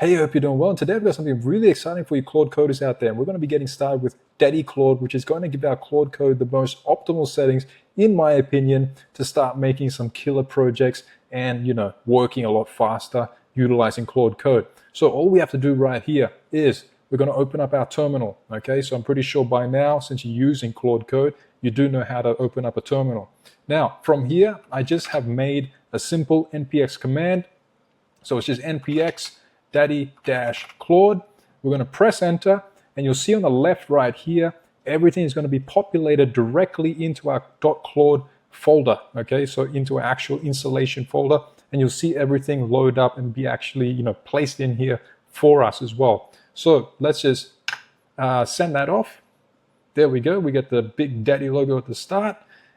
Hey, I hope you're doing well. And today I've got something really exciting for you Claude coders out there. And we're going to be getting started with daddy-claude, which is going to give our Claude Code the most optimal settings, in my opinion, to start making some killer projects and, working a lot faster utilizing Claude Code. So all we have to do right here is we're going to open up our terminal. Okay, so I'm pretty sure by now, since you're using Claude Code, you do know how to open up a terminal. Now, from here, I just have made a simple npx command. So it's just npx daddy-claude. We're going to press enter, and you'll see on the left right here, everything is going to be populated directly into our .claude folder. Okay, so into our actual installation folder, and you'll see everything load up and be actually placed in here for us as well. So let's just send that off. There we go. We get the big daddy logo at the start,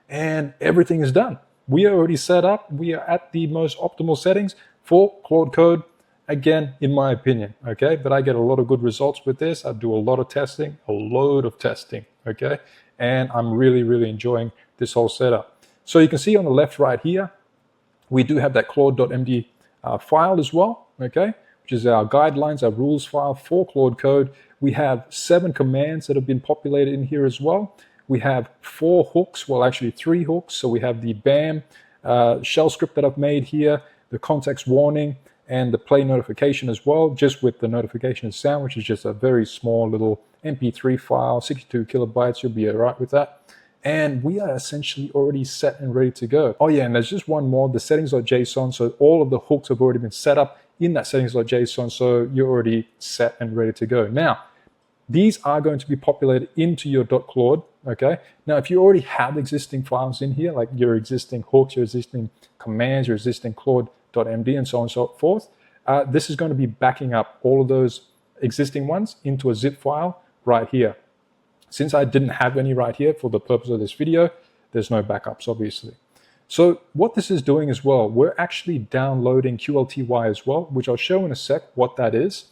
and everything is done. We are already set up. We are at the most optimal settings for Claude Code. Again, in my opinion, okay? But I get a lot of good results with this. I do a lot of testing, a load of testing, okay? And I'm really, really enjoying this whole setup. So you can see on the left right here, we do have that claude.md file as well, okay? Which is our guidelines, our rules file for Claude Code. We have 7 commands that have been populated in here as well. We have 4 hooks, well actually 3 hooks. So we have the BAM shell script that I've made here, the context warning, and the play notification as well, just with the notification sound, which is just a very small little MP3 file, 62 kilobytes, you'll be all right with that. And we are essentially already set and ready to go. Oh yeah, and there's just one more, the settings.json. So all of the hooks have already been set up in that settings.json, so you're already set and ready to go. Now, these are going to be populated into your .claude, okay? Now, if you already have existing files in here, like your existing hooks, your existing commands, your existing Claude.md, and so on and so forth, this is going to be backing up all of those existing ones into a zip file right here. Since I didn't have any right here for the purpose of this video, there's no backups, obviously. So what this is doing as well, we're actually downloading QLTY as well, which I'll show in a sec what that is.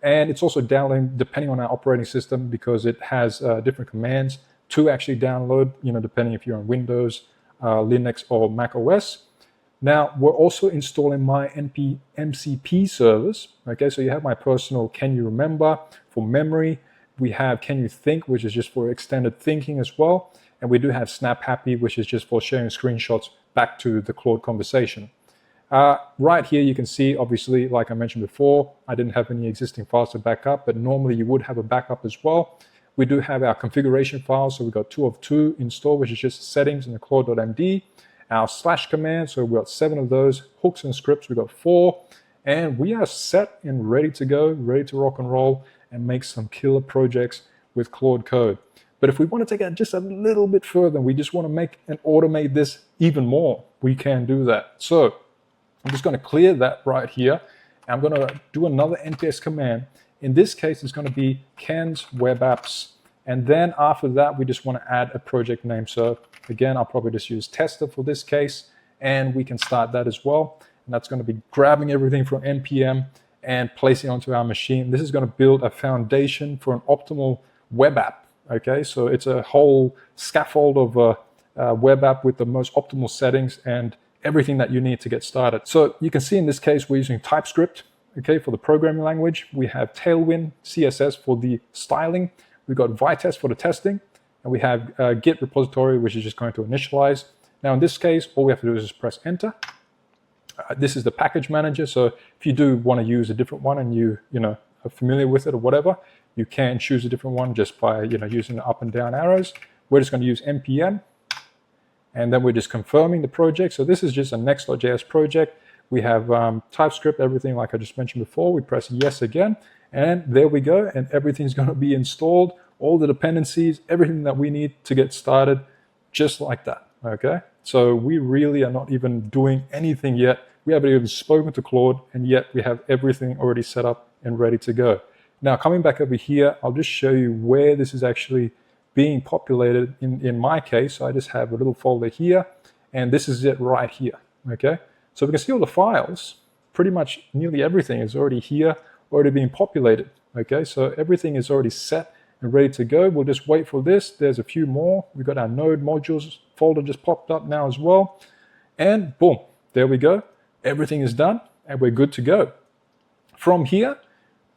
And it's also downloading depending on our operating system, because it has different commands to actually download, depending if you're on Windows, Linux, or Mac OS. Now, we're also installing my MCP servers. Okay, so you have my personal Can You Remember for memory. We have Can You Think, which is just for extended thinking as well. And we do have Snap Happy, which is just for sharing screenshots back to the Claude conversation. Right here, you can see, obviously, like I mentioned before, I didn't have any existing files to back up, but normally you would have a backup as well. We do have our configuration files, so we've got 2 of 2 installed, which is just settings in the claude.md. Our / command, so we've got 7 of those. Hooks and scripts, we've got 4. And we are set and ready to go, ready to rock and roll and make some killer projects with Claude Code. But if we want to take it just a little bit further, we just want to make and automate this even more, we can do that. So I'm just going to clear that right here. I'm going to do another nps command. In this case, it's going to be kens-webapps. And then after that, we just want to add a project name. So again, I'll probably just use tester for this case, and we can start that as well. And that's going to be grabbing everything from npm and placing it onto our machine. This is going to build a foundation for an optimal web app. Okay, so it's a whole scaffold of a web app with the most optimal settings and everything that you need to get started. So you can see in this case, we're using TypeScript, okay, for the programming language. We have Tailwind CSS for the styling. We've got Vitess for the testing, and we have Git repository, which is just going to initialize. Now in this case, all we have to do is just press enter. This is the package manager. So if you do want to use a different one and you are familiar with it or whatever, you can choose a different one just by using the up and down arrows. We're just going to use npm, and then we're just confirming the project. So this is just a next.js project. We have TypeScript, everything like I just mentioned before. We press yes again, and there we go. And everything's going to be installed, all the dependencies, everything that we need to get started, just like that. Okay, so we really are not even doing anything yet. We haven't even spoken to Claude, and yet we have everything already set up and ready to go. Now, coming back over here, I'll just show you where this is actually being populated in my case. So I just have a little folder here, and this is it right here, okay? So we can see all the files, pretty much nearly everything is already here, already being populated, okay? So everything is already set and ready to go. We'll just wait for this. There's a few more. We've got our node modules folder just popped up now as well. And boom, there we go. Everything is done, and we're good to go. From here,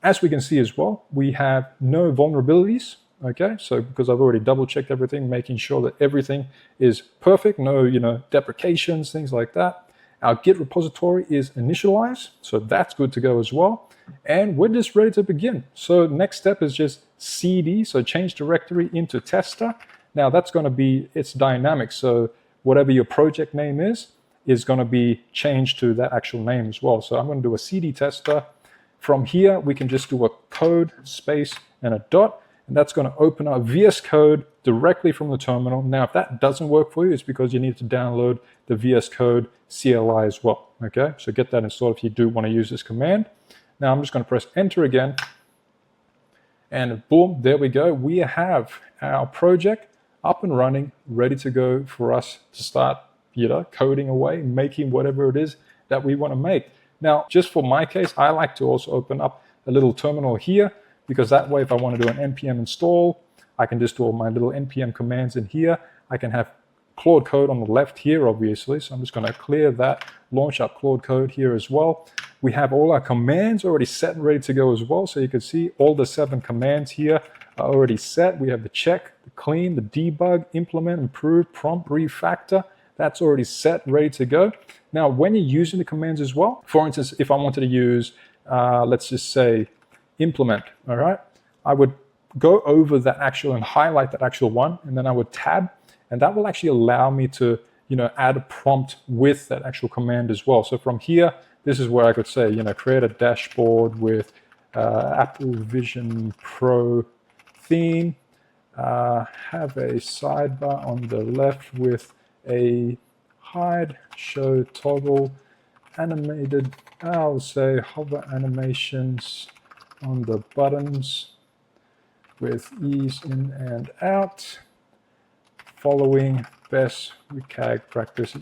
As we can see as well, we have no vulnerabilities. Okay, so because I've already double checked everything, making sure that everything is perfect, no, deprecations, things like that. Our Git repository is initialized, so that's good to go as well. And we're just ready to begin. So next step is just cd, so change directory into tester. Now that's going to be, it's dynamic, so whatever your project name is going to be changed to that actual name as well. So I'm going to do a cd tester. From here, we can just do a code space and a dot, and that's going to open up VS Code directly from the terminal. Now, if that doesn't work for you, it's because you need to download the VS Code CLI as well. Okay, so get that installed if you do want to use this command. Now, I'm just going to press enter again, and boom, there we go. We have our project up and running, ready to go for us to start, coding away, making whatever it is that we want to make. Now, just for my case, I like to also open up a little terminal here, because that way, if I want to do an npm install, I can just do all my little npm commands in here. I can have Claude Code on the left here, obviously. So I'm just going to clear that, launch up Claude Code here as well. We have all our commands already set and ready to go as well. So you can see all the 7 commands here are already set. We have the check, the clean, the debug, implement, improve, prompt, refactor. That's already set, ready to go. Now, when you're using the commands as well, for instance, if I wanted to use, let's just say, implement, all right? I would go over that actual and highlight that actual one, and then I would tab, and that will actually allow me to, add a prompt with that actual command as well. So from here, this is where I could say, create a dashboard with Apple Vision Pro theme, have a sidebar on the left with a hide, show, toggle, animated, I'll say hover animations on the buttons with ease in and out, following best WCAG practice,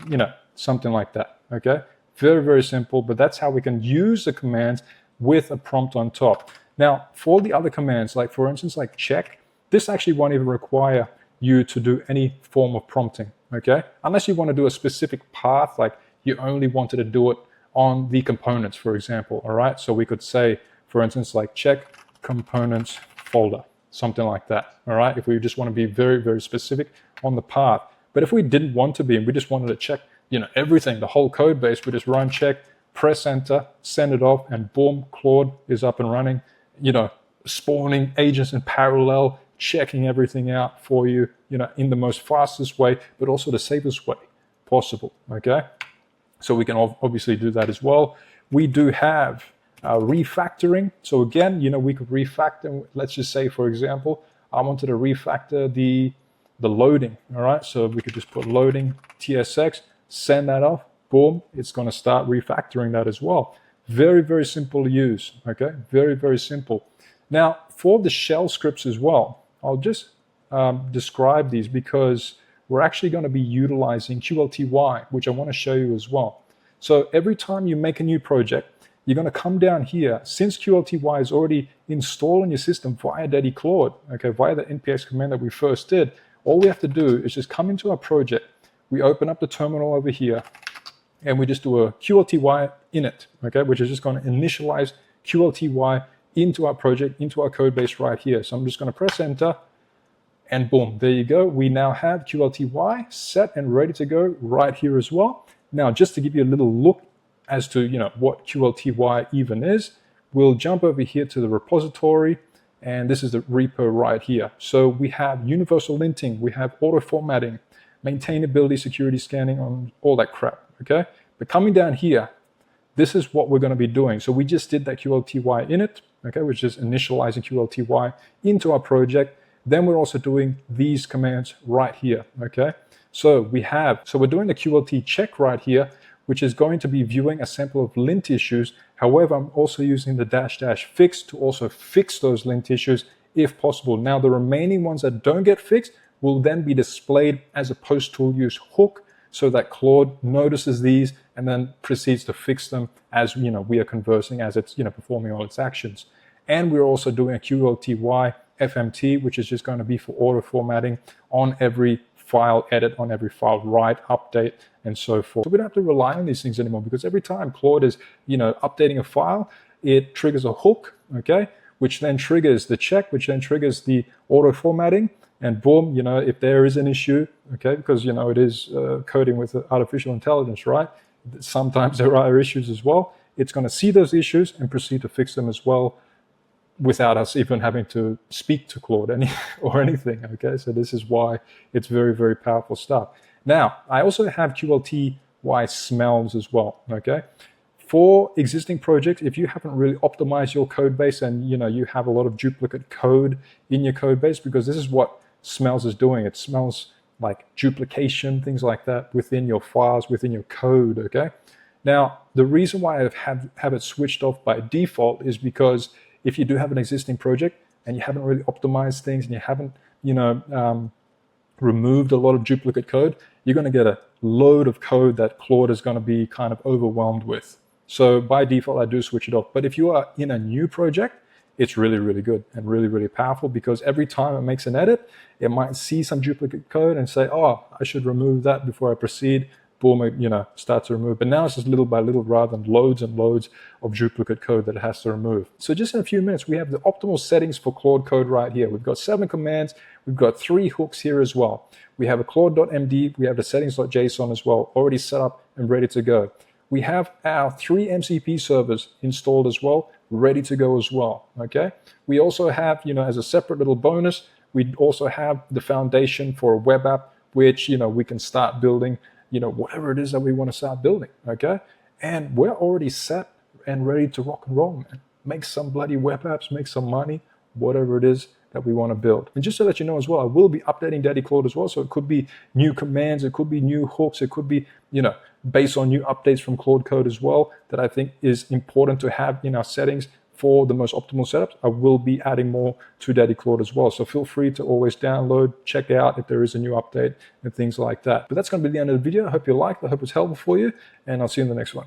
something like that, okay? Very, very simple, but that's how we can use the commands with a prompt on top. Now, for the other commands, like for instance, like check, this actually won't even require you to do any form of prompting, okay? Unless you want to do a specific path, like you only wanted to do it on the components, for example, all right? So we could say, for instance, like check components folder, something like that, all right? If we just want to be very, very specific on the path. But if we didn't want to be, and we just wanted to check, everything, the whole code base, we just run check, press enter, send it off, and boom, Claude is up and running, spawning agents in parallel, checking everything out for you, in the most fastest way, but also the safest way possible, okay? So we can obviously do that as well. We do have refactoring. So again, we could refactor. Let's just say, for example, I wanted to refactor the loading, all right? So we could just put loading TSX, send that off, boom, it's going to start refactoring that as well. Very, very simple to use, okay? Very, very simple. Now, for the shell scripts as well, I'll just describe these because we're actually going to be utilizing QLTY, which I want to show you as well. So every time you make a new project, you're going to come down here. Since QLTY is already installed in your system via daddy-claude, okay, via the npx command that we first did, all we have to do is just come into our project. We open up the terminal over here, and we just do a QLTY init, okay, which is just going to initialize QLTY into our project, into our code base right here. So I'm just going to press enter, and boom, there you go. We now have QLTY set and ready to go right here as well. Now, just to give you a little look as to what QLTY even is, we'll jump over here to the repository, and this is the repo right here. So we have universal linting, we have auto formatting, maintainability, security scanning, on all that crap, okay? But coming down here, this is what we're going to be doing. So we just did that QLTY init, okay, which is initializing QLTY into our project. Then we're also doing these commands right here, okay? So we're doing the QLT check right here, which is going to be viewing a sample of lint issues. However, I'm also using the -- fix to also fix those lint issues if possible. Now, the remaining ones that don't get fixed will then be displayed as a post-tool use hook so that Claude notices these and then proceeds to fix them as we are conversing, as it's performing all its actions. And we're also doing a QLTY FMT, which is just going to be for auto formatting on every file edit, on every file write, update, and so forth. So we don't have to rely on these things anymore, because every time Claude is updating a file, it triggers a hook, okay, which then triggers the check, which then triggers the auto formatting, and boom, if there is an issue, okay, because it is coding with artificial intelligence, right? Sometimes there are issues as well. It's going to see those issues and proceed to fix them as well, without us even having to speak to Claude or anything, okay? So this is why it's very, very powerful stuff. Now, I also have QLTY smells as well, okay? For existing projects, if you haven't really optimized your code base and you have a lot of duplicate code in your code base, because this is what smells is doing. It smells like duplication, things like that within your files, within your code, okay? Now, the reason why I have it switched off by default is because if you do have an existing project and you haven't really optimized things and you haven't, removed a lot of duplicate code, you're going to get a load of code that Claude is going to be kind of overwhelmed with. So by default, I do switch it off. But if you are in a new project, it's really, really good and really, really powerful, because every time it makes an edit, it might see some duplicate code and say, oh, I should remove that before I proceed. Boom, it starts to remove. But now it's just little by little rather than loads and loads of duplicate code that it has to remove. So just in a few minutes, we have the optimal settings for Claude Code right here. We've got 7 commands. We've got 3 hooks here as well. We have a claude.md. We have the settings.json as well, already set up and ready to go. We have our 3 MCP servers installed as well, ready to go as well, okay? We also have, as a separate little bonus, we also have the foundation for a web app, which, we can start building whatever it is that we want to start building, okay? And we're already set and ready to rock and roll, man. Make some bloody web apps, make some money, whatever it is that we want to build. And just so that you know as well, I will be updating Daddy Claude as well. So it could be new commands, it could be new hooks, it could be, based on new updates from Claude Code as well, that I think is important to have in our settings for the most optimal setups. I will be adding more to Daddy Claude as well. So feel free to always download, check out if there is a new update and things like that. But that's going to be the end of the video. I hope you liked it. I hope it's helpful for you, and I'll see you in the next one.